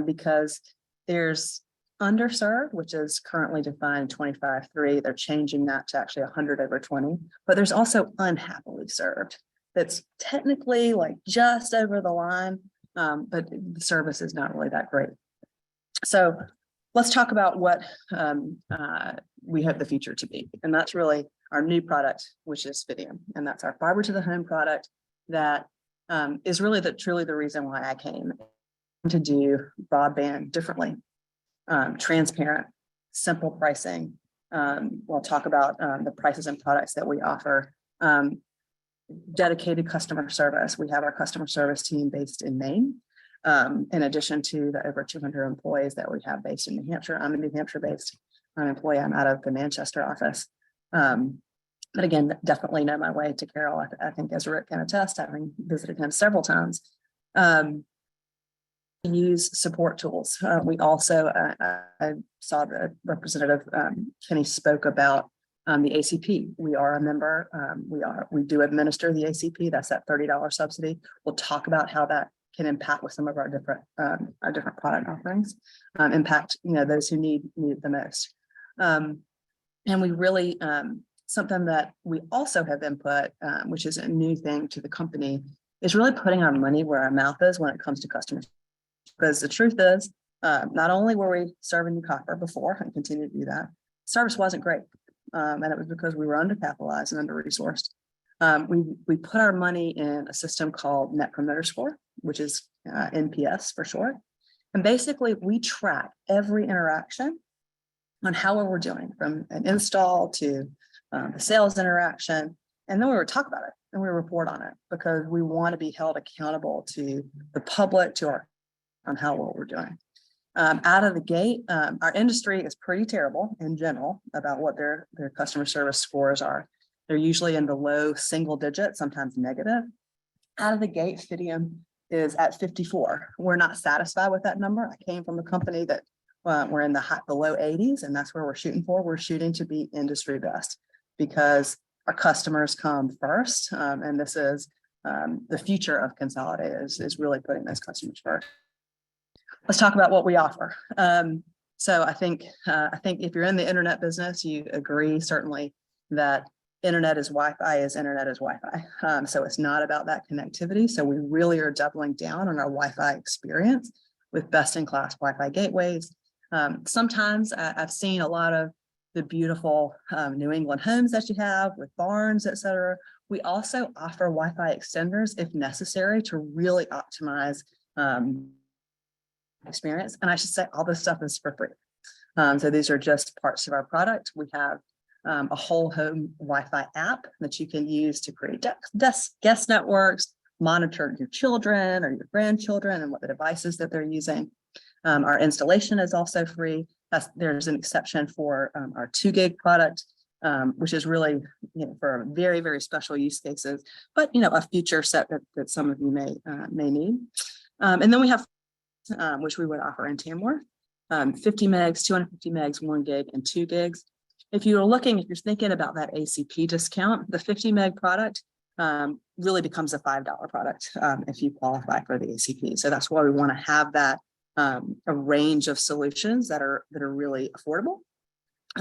because there's underserved, which is currently defined 25-3. They're changing that to actually 100/20. But there's also unhappily served. That's technically like just over the line, but the service is not really that great. So let's talk about what we hope the future to be. And that's really our new product, which is Fidium. And that's our fiber to the home product that is really truly the reason why I came to do broadband differently. Transparent, simple pricing. We'll talk about the prices and products that we offer. Dedicated customer service. We have our customer service team based in Maine, in addition to the over 200 employees that we have based in New Hampshire. I'm a New Hampshire-based employee. I'm out of the Manchester office. But again, definitely know my way to Carol. I think as Rick can attest, having visited him several times. Use support tools. We also, I saw the representative Kenny spoke about the ACP. We are a member. We do administer the ACP. That's that $30 subsidy. We'll talk about how that can impact with some of our different product offerings, impact those who need the most. And we really something that we also have input, which is a new thing to the company, is really putting our money where our mouth is when it comes to customers. Because the truth is, not only were we serving you copper before and continue to do that, service wasn't great. And it was because we were undercapitalized and under-resourced. We put our money in a system called Net Promoter Score, which is NPS for short. And basically, we track every interaction on how we're doing, from an install to the sales interaction. And then we would talk about it and we report on it, because we want to be held accountable to the public, on how well we're doing. Out of the gate, our industry is pretty terrible in general about what their customer service scores are. They're usually in the low single digit, sometimes negative. Out of the gate, Fidium is at 54. We're not satisfied with that number. I came from a company that we're in the low 80s, and that's where we're shooting for. We're shooting to be industry best, because our customers come first. And this is the future of Consolidate is really putting those customers first. Let's talk about what we offer. So I think if you're in the internet business, you agree certainly that internet is Wi-Fi is internet is Wi-Fi. So it's not about that connectivity. So we really are doubling down on our Wi-Fi experience with best-in-class Wi-Fi gateways. Sometimes I've seen a lot of the beautiful New England homes that you have with barns, et cetera. We also offer Wi-Fi extenders if necessary to really optimize experience. And I should say all this stuff is for free. So these are just parts of our product. We have a whole home Wi-Fi app that you can use to create guest networks, monitor your children or your grandchildren and what the devices that they're using. Our installation is also free. There's an exception for our 2 gig product, which is really, for very, very special use cases, but a future set that some of you may need. And then we have which we would offer in Tamworth, 50 megs, 250 megs, 1 gig, and 2 gigs. If you're thinking about that ACP discount, the 50 meg product really becomes a $5 product if you qualify for the ACP. So that's why we want to have that a range of solutions that are really affordable,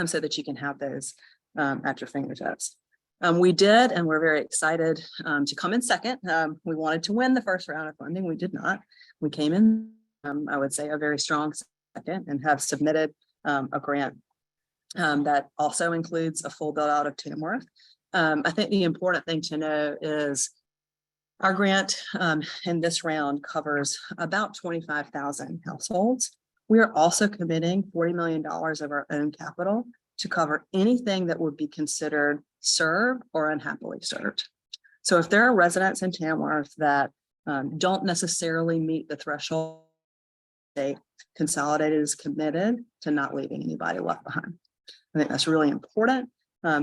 so that you can have those at your fingertips. We did, and we're very excited to come in second. We wanted to win the first round of funding. We did not. We came in, I would say, a very strong second, and have submitted a grant that also includes a full build out of Tamworth. I think the important thing to know is our grant in this round covers about 25,000 households. We are also committing $40 million of our own capital to cover anything that would be considered served or unhappily served. So if there are residents in Tamworth that don't necessarily meet the threshold, Consolidated is committed to not leaving anybody left behind. I think that's really important,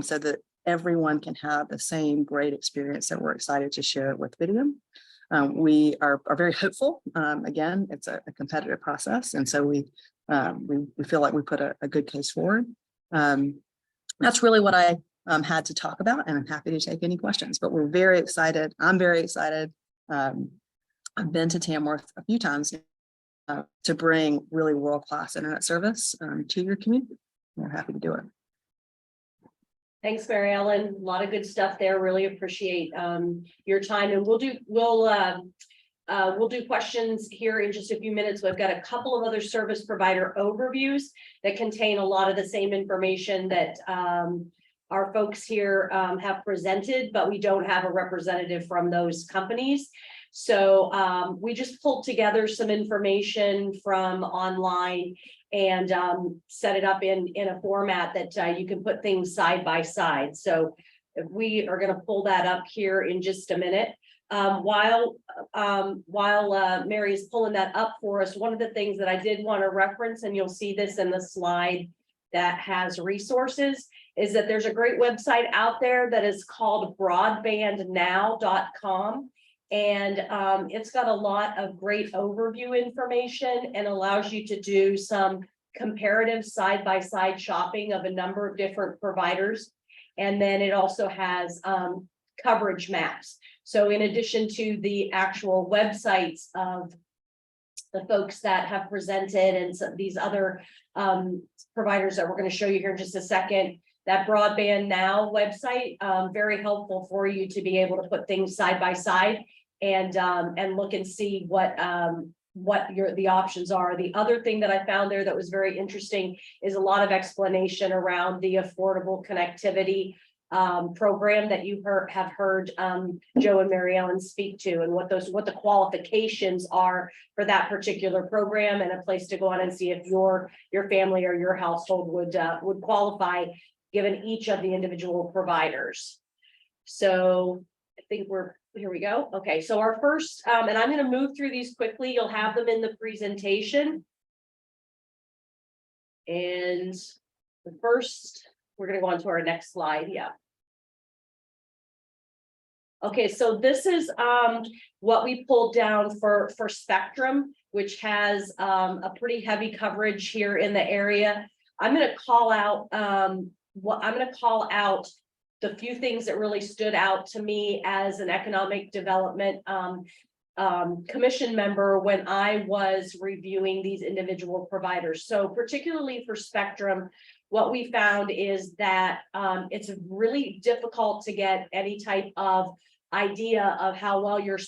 so that everyone can have the same great experience that we're excited to share with Fidium. We are very hopeful. Again, it's a competitive process, and so we feel like we put a good case forward. That's really what I had to talk about, and I'm happy to take any questions. But we're very excited. I'm very excited. I've been to Tamworth a few times to bring really world-class internet service to your community. We're happy to do it. Thanks, Mary Ellen. A lot of good stuff there. Really appreciate your time, and we'll do questions here in just a few minutes. We've got a couple of other service provider overviews that contain a lot of the same information that our folks here have presented, but we don't have a representative from those companies. So we just pulled together some information from online and set it up in a format that you can put things side by side. So we are going to pull that up here in just a minute. While Mary is pulling that up for us, one of the things that I did want to reference, and you'll see this in the slide that has resources, is that there's a great website out there that is called broadbandnow.com. And it's got a lot of great overview information and allows you to do some comparative side-by-side shopping of a number of different providers. And then it also has coverage maps. So in addition to the actual websites of the folks that have presented and some, these other providers that we're going to show you here in just a second, that Broadband Now website, very helpful for you to be able to put things side by side and look and see what the options are. The other thing that I found there that was very interesting is a lot of explanation around the affordable connectivity program that you have heard Joe and Mary Ellen speak to, and what the qualifications are for that particular program, and a place to go on and see if your family or your household would qualify given each of the individual providers. So I think here we go. Okay, so our first, and I'm going to move through these quickly. You'll have them in the presentation. And the first, we're going to go on to our next slide. Yeah. Okay, so this is what we pulled down for Spectrum, which has a pretty heavy coverage here in the area. I'm going to call out the few things that really stood out to me as an economic development commission member when I was reviewing these individual providers. So particularly for Spectrum, what we found is that it's really difficult to get any type of idea of how well your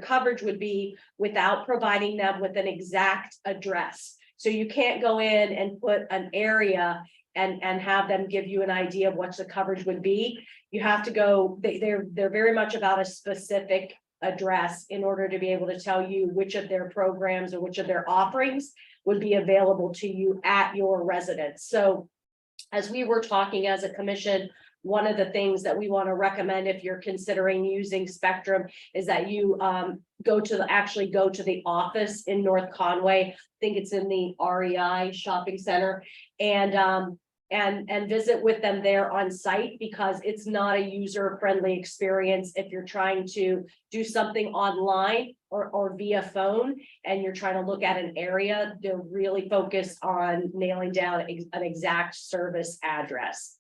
coverage would be without providing them with an exact address. So you can't go in and put an area and have them give you an idea of what the coverage would be. You have to go, they're very much about a specific address in order to be able to tell you which of their programs or which of their offerings would be available to you at your residence. So as we were talking as a commission, one of the things that we want to recommend if you're considering using Spectrum is that you actually go to the office in North Conway. I think it's in the REI shopping center, and visit with them there on site, because it's not a user-friendly experience if you're trying to do something online or via phone and you're trying to look at an area. They're really focused on nailing down an exact service address.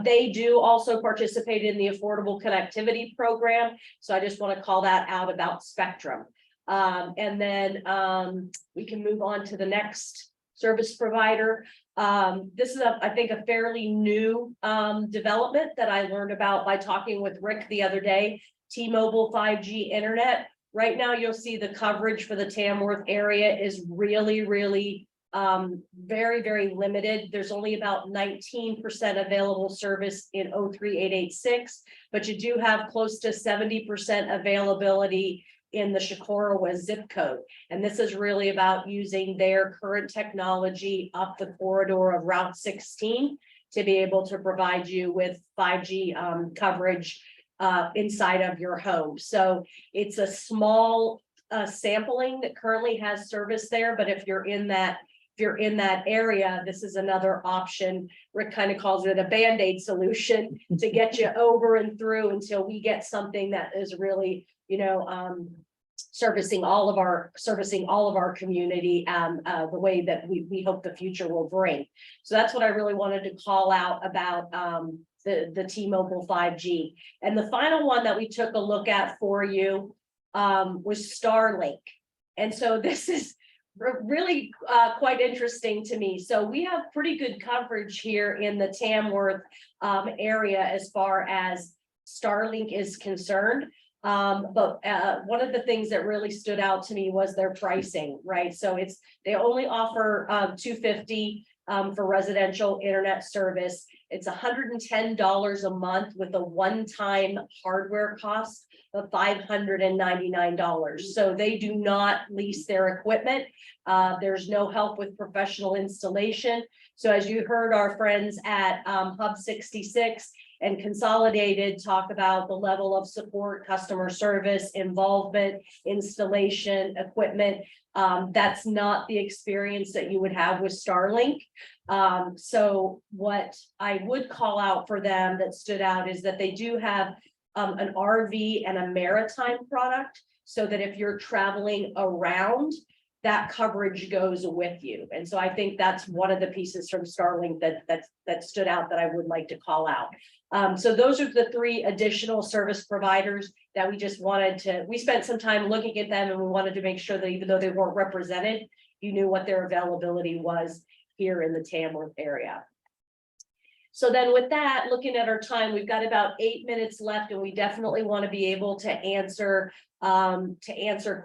They do also participate in the affordable connectivity program. So I just want to call that out about Spectrum. And then we can move on to the next service provider. This is, I think, a fairly new development that I learned about by talking with Rick the other day, T-Mobile 5G internet. Right now, you'll see the coverage for the Tamworth area is really, really very, very limited. There's only about 19% available service in 03886, but you do have close to 70% availability in the Shakorowa zip code. And this is really about using their current technology up the corridor of Route 16 to be able to provide you with 5G coverage inside of your home. So it's a small sampling that currently has service there, but if you're in that area, this is another option. Rick kind of calls it a Band-Aid solution to get you over and through until we get something that is really, servicing all of our community the way that we hope the future will bring. So that's what I really wanted to call out about the T-Mobile 5G. And the final one that we took a look at for you was Starlink. And so this is really quite interesting to me. So we have pretty good coverage here in the Tamworth area as far as Starlink is concerned. But one of the things that really stood out to me was their pricing, right? So they only offer $250 for residential internet service. It's $110 a month with a one-time hardware cost of $599. So they do not lease their equipment. There's no help with professional installation. So as you heard our friends at Hub 66 and Consolidated talk about the level of support, customer service, involvement, installation, equipment, that's not the experience that you would have with Starlink. So what I would call out for them that stood out is that they do have an RV and a maritime product, so that if you're traveling around, that coverage goes with you. And so I think that's one of the pieces from Starlink that stood out that I would like to call out. So those are the three additional service providers that we spent some time looking at them, and we wanted to make sure that even though they weren't represented, you knew what their availability was here in the Tamworth area. So then with that, looking at our time, we've got about 8 minutes left, and we definitely want to be able to answer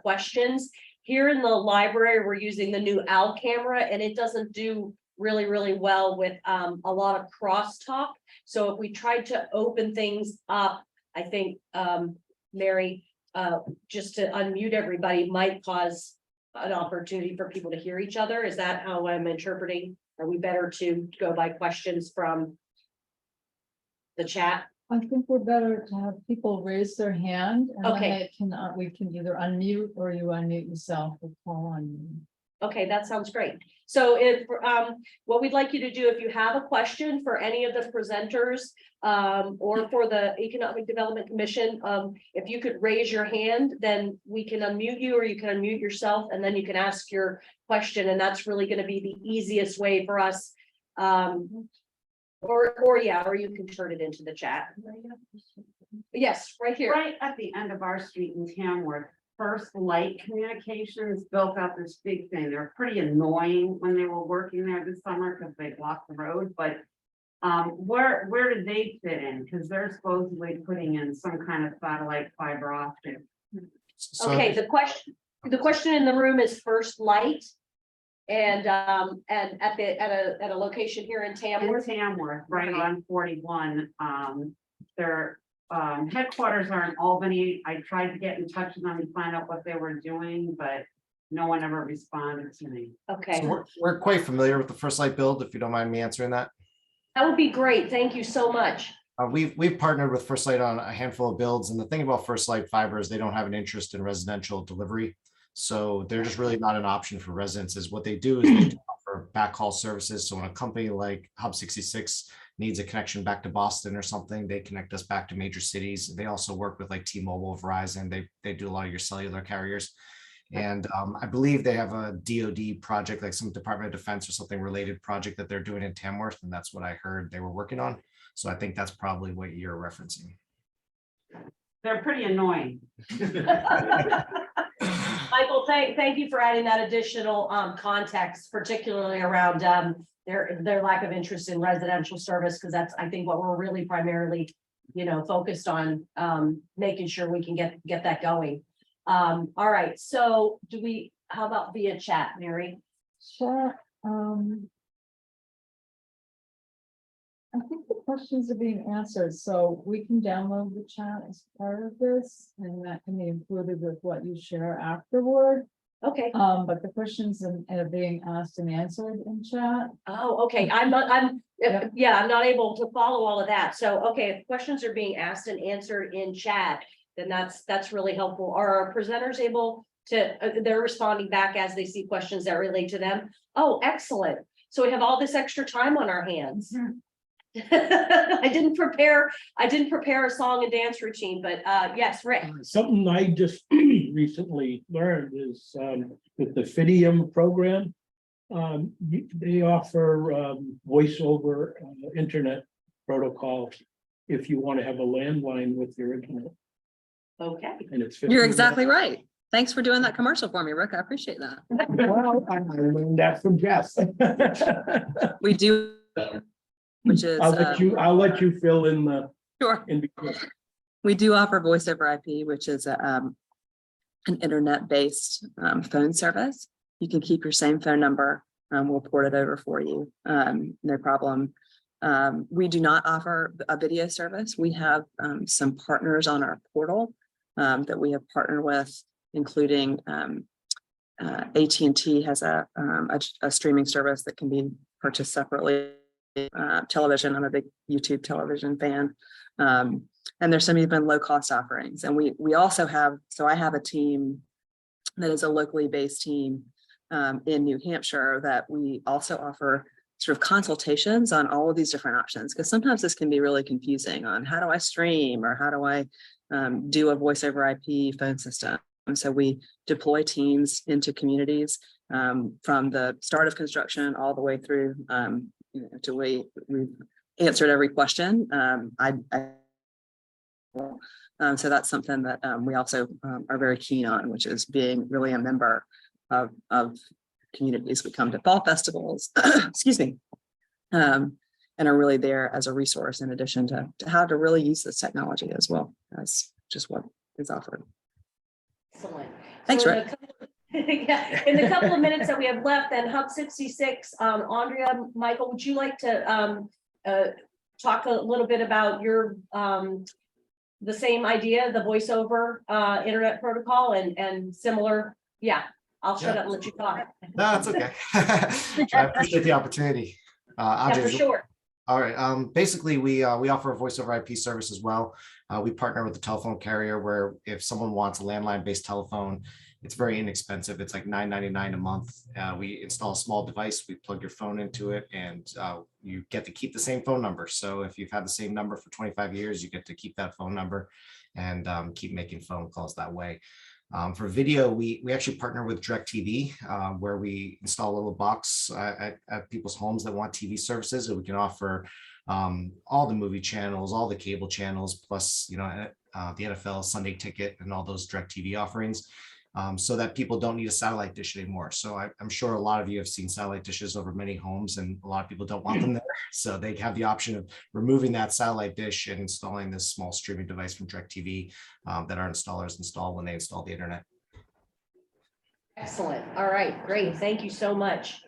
questions. Here in the library, we're using the new OWL camera, and it doesn't do really well with a lot of crosstalk. So if we tried to open things up, I think Mary, just to unmute everybody might cause an opportunity for people to hear each other. Is that how I'm interpreting? Are we better to go by questions from the chat? I think we're better to have people raise their hand and then Okay. they can, we can either unmute or you unmute yourself or call on you. Okay, that sounds great. So if, what we'd like you to do, if you have a question for any of the presenters, or for the Economic Development Commission, if you could raise your hand, then we can unmute you, or you can unmute yourself, and then you can ask your question, and that's really gonna be the easiest way for us. Or you can turn it into the chat. Yes, right here. Right at the end of our street in Tamworth, First Light Communications built out this big thing. They're pretty annoying when they were working there this summer because they blocked the road, but where do they fit in? Because they're supposedly putting in some kind of satellite fiber optic. So- Okay, the question in the room is First Light. And at a location here in In Tamworth. Tamworth, right Okay. on 41. Their headquarters are in Albany. I tried to get in touch with them and find out what they were doing, but no one ever responded to me. Okay, So we're quite familiar with the First Light build, if you don't mind me answering that. that would be great. Thank you so much. We've partnered with First Light on a handful of builds, and the thing about First Light Fiber is they don't have an interest in residential delivery. So they're just really not an option for residents. Is what they do is they offer backhaul services. So when a company like Hub 66 needs a connection back to Boston or something, they connect us back to major cities. They also work with like T-Mobile, Verizon. They do a lot of your cellular carriers. And I believe they have a DoD project, like some Department of Defense or something related project that they're doing in Tamworth. And that's what I heard they were working on. So I think that's probably what you're referencing. They're pretty annoying. Michael, thank you for adding that additional context, particularly around their lack of interest in residential service, because that's, I think, what we're really primarily, focused on, making sure we can get that going. All right, so how about via chat, Mary? Sure. I think the questions are being answered, so we can download the chat as part of this, and that can be included with what you share afterward. Okay. But the questions are being asked and answered in chat. Oh, okay. I'm not able to follow all of that. So, okay, if questions are being asked and answered in chat, then that's really helpful. Are our presenters able to, they're responding back as they see questions that relate to them? Oh, excellent. So we have all this extra time on our hands. I didn't prepare a song and dance routine, but yes, Rick. Something I just recently learned is with the Fidium program, they offer voice over internet protocol if you want to have a landline with your internet. Okay. And it's You're $15. exactly right. Thanks for doing that commercial for me, Rick. I appreciate that. Well, I learned that from Jeff. We do, which is, I'll let you fill in the sure. in between. We do offer voice over IP, which is an internet-based phone service. You can keep your same phone number. We'll port it over for you. No problem. We do not offer a video service. We have some partners on our portal that we have partnered with, including AT&T has a streaming service that can be purchased separately. Television, I'm a big YouTube television fan. And there's some even low cost offerings. And we also have, so I have a team that is a locally based team in New Hampshire that we also offer sort of consultations on all of these different options, because sometimes this can be really confusing on how do I stream or how do I do a voice over IP phone system. And so we deploy teams into communities from the start of construction all the way through to we've answered every question. So that's something that we also are very keen on, which is being really a member of communities. We come to fall festivals, excuse me, and and are really there as a resource in addition to how to really use this technology as well. That's just what is offered. Excellent. Thanks, So in Rick. a couple- Yeah, in the couple of minutes that we have left, then Hub 66, Andrea, Michael, would you like to talk a little bit about your the same idea, the voice over internet protocol and similar? Yeah, I'll shut up and let you talk. No, that's okay. I appreciate the opportunity. Yeah, for Andres, sure. all right. Basically, we offer a voice over IP service as well. We partner with the telephone carrier where if someone wants a landline based telephone, it's very inexpensive. It's like $9.99 a month. We install a small device, we plug your phone into it, and you get to keep the same phone number. So if you've had the same number for 25 years, you get to keep that phone number and keep making phone calls that way. For video, we actually partner with DirecTV, where we install a little box at people's homes that want TV services, and we can offer all the movie channels, all the cable channels, plus the NFL Sunday Ticket and all those DirecTV offerings, so that people don't need a satellite dish anymore. So I'm sure a lot of you have seen satellite dishes over many homes, and a lot of people don't want them there. So they have the option of removing that satellite dish and installing this small streaming device from DirecTV that our installers install when they install the internet. Excellent. All right, great. Thank you so much.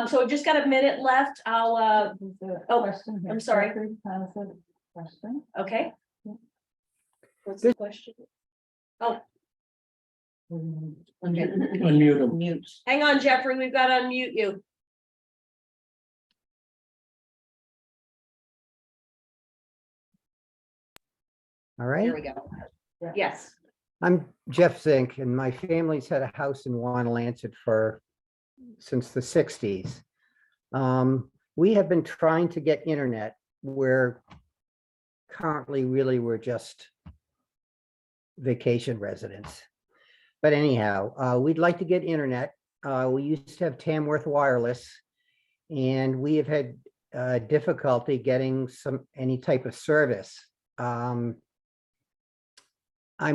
So we've just got a minute left. I'll Question here. I'm sorry. Jeffrey has a question. okay. What's the question? Oh, Unmute them. Mute. hang on, Jeffrey. We've got to unmute you. All right. There we go. Yes. I'm Jeff Zink, and my family's had a house in Wanalancet since the 60s. We have been trying to get internet where currently really we're just vacation residents. But anyhow, we'd like to get internet. We used to have Tamworth Wireless, and we have had difficulty getting any type of service. I'm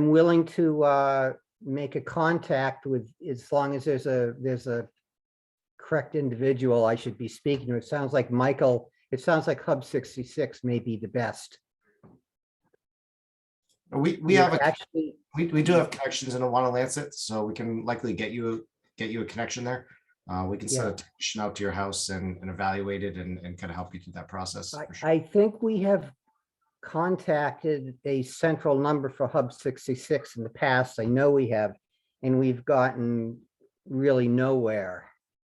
willing to make a contact with, as long as there's a correct individual I should be speaking to. It sounds like Michael, it sounds like Hub 66 may be the best. We have actually we do have connections in Wanalancet, so we can likely get you a connection there. We can send a technician out to your house and evaluate it and kind of help you through that process. For sure. I think we have contacted a central number for Hub 66 in the past. I know we have, and we've gotten really nowhere.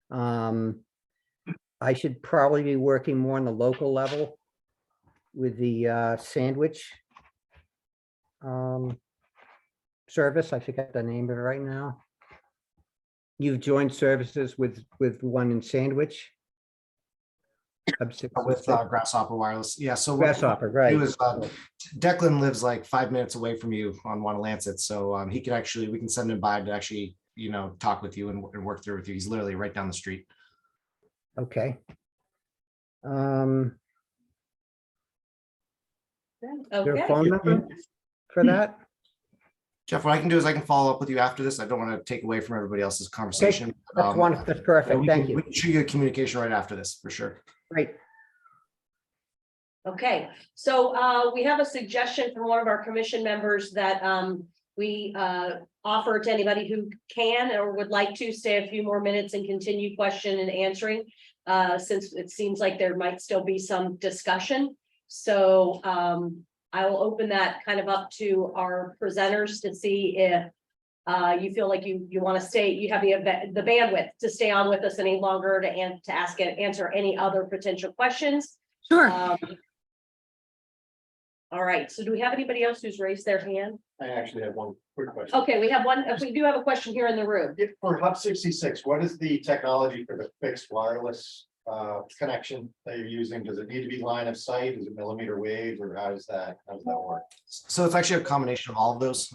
I should probably be working more on the local level with the Sandwich service. I forget the name of it right now. You've joined services with one in Sandwich. With Grasshopper Wireless. Yeah, so Grasshopper, right. Declan lives like 5 minutes away from you on Wanalancet, so he can actually, we can send him by to actually, talk with you and work through with you. He's literally right down the street. Okay. Is there a Okay. phone number for that? Jeff, what I can do is I can follow up with you after this. I don't want to take away from everybody else's conversation. That's wonderful. That's perfect. Thank you. We can shoot you a communication right after this for sure. Great. Okay, so we have a suggestion from one of our commission members that we offer to anybody who can or would like to stay a few more minutes and continue question and answering, since it seems like there might still be some discussion. So I will open that kind of up to our presenters to see if you feel like you want to stay, you have the bandwidth to stay on with us any longer to answer any other potential questions. Sure. All right, so do we have anybody else who's raised their hand? I actually have one quick question. Okay, we have one, we do have a question here in the room. For Hub 66, what is the technology for the fixed wireless connection that you're using? Does it need to be line of sight? Is it millimeter wave, or how does that work? So it's actually a combination of all of those.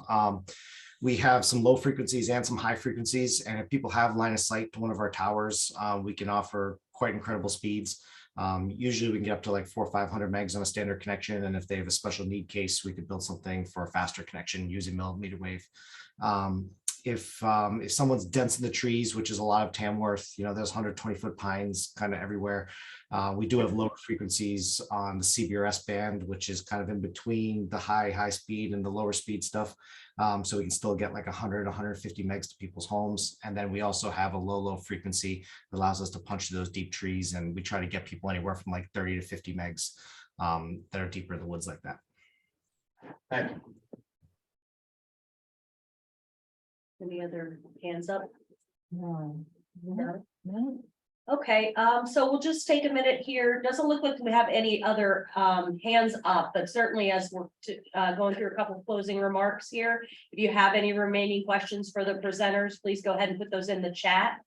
We have some low frequencies and some high frequencies, and if people have line of sight to one of our towers, we can offer quite incredible speeds. Usually we can get up to like 400 or 500 megs on a standard connection, and if they have a special need case, we could build something for a faster connection using millimeter wave. if someone's dense in the trees, which is a lot of Tamworth, there's 120-foot pines kind of everywhere. We do have lower frequencies on the CBRS band, which is kind of in between the high speed and the lower speed stuff. So we can still get like 150 megs to people's homes. And then we also have a low frequency that allows us to punch through those deep trees. And we try to get people anywhere from like 30 to 50 megs that are deeper in the woods like that. Thank you. Any other hands up? No. No? No. Okay, so we'll just take a minute here. Doesn't look like we have any other hands up, but certainly as we're going through a couple of closing remarks here, if you have any remaining questions for the presenters, please go ahead and put those in the chat.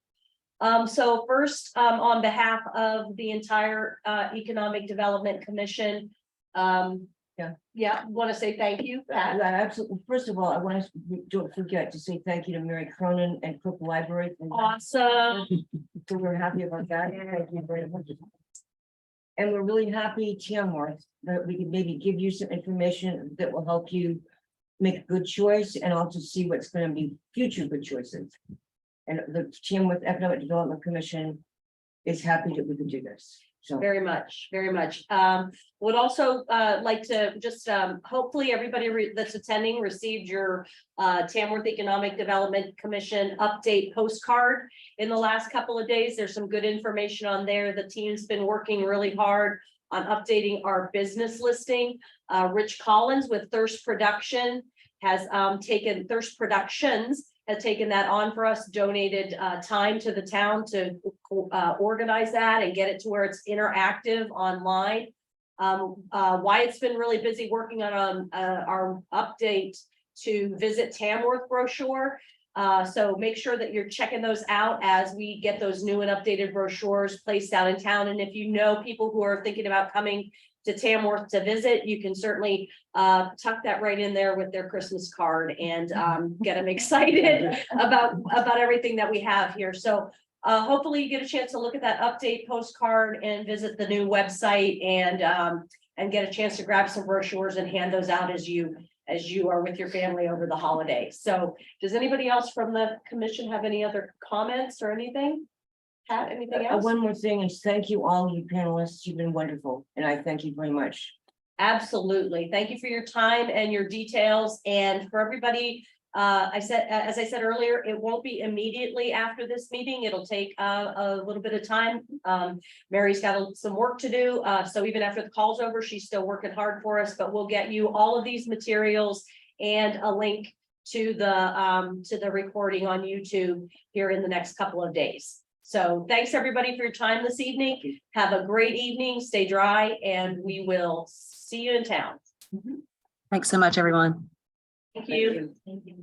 So first, on behalf of the entire Economic Development Commission, want to say thank you, Pat. Absolutely. First of all, I want to, don't forget to say thank you to Mary Cronin and Cook Library. Awesome. So we're happy about that. Thank you very much. And we're really happy, Tamworth, that we can maybe give you some information that will help you make a good choice and also see what's going to be future good choices. And the Tamworth Economic Development Commission is happy that we can do this. So Very much, very much. Would also like to just hopefully everybody that's attending received your Tamworth Economic Development Commission update postcard in the last couple of days. There's some good information on there. The team's been working really hard on updating our business listing. Rich Collins with Thirst Production has taken that on for us, donated time to the town to organize that and get it to where it's interactive online. Wyatt's been really busy working on our update to Visit Tamworth brochure. So make sure that you're checking those out as we get those new and updated brochures placed out in town. And if you know people who are thinking about coming to Tamworth to visit, you can certainly tuck that right in there with their Christmas card and get them excited about everything that we have here. So hopefully you get a chance to look at that update postcard and visit the new website and get a chance to grab some brochures and hand those out as you are with your family over the holidays. So does anybody else from the commission have any other comments or anything? Pat, anything else? one more thing is thank you all you panelists. You've been wonderful. And I thank you very much. Absolutely. Thank you for your time and your details. And for everybody, as I said earlier, it won't be immediately after this meeting. It'll take a little bit of time. Mary's got some work to do. So even after the call's over, she's still working hard for us, but we'll get you all of these materials and a link to the recording on YouTube here in the next couple of days. So thanks everybody for your time this evening. Have a great evening, stay dry, and we will see you in town. Thanks so much, everyone. Thank you. Thank you.